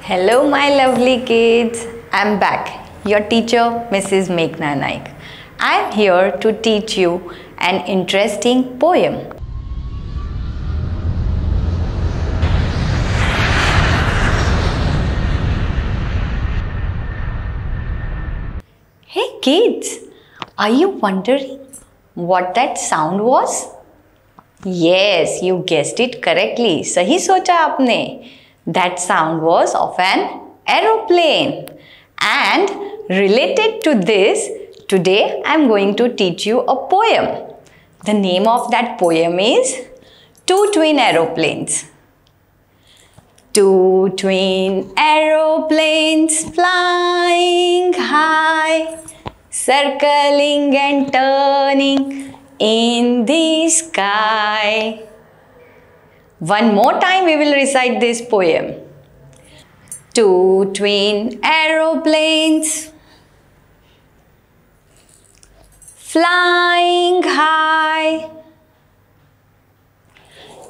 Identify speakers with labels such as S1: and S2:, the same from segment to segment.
S1: Hello my lovely kids, I'm back, your teacher Mrs. Meghna Naik. I'm here to teach you an interesting poem. Hey kids, are you wondering what that sound was? Yes, you guessed it correctly. सही सोचा आपने. That sound was of an aeroplane. And related to this, today I am going to teach you a poem. The name of that poem is Two Twin Aeroplanes. Two twin aeroplanes flying high, circling and turning in the sky. One more time we will recite this poem. Two twin aeroplanes flying high,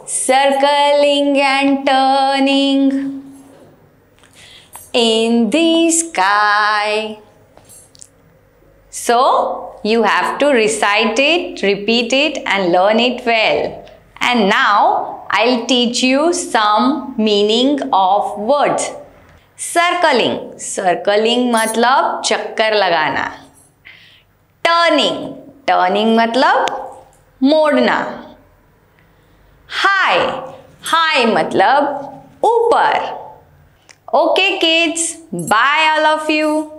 S1: circling and turning in the sky. So, you have to recite it, repeat it and learn it well. And now, I'll teach you some meaning of words. Circling. Circling मतलब चक्कर लगाना. Turning. Turning मतलब मोड़ना. High. High मतलब ऊपर. Okay kids, bye all of you.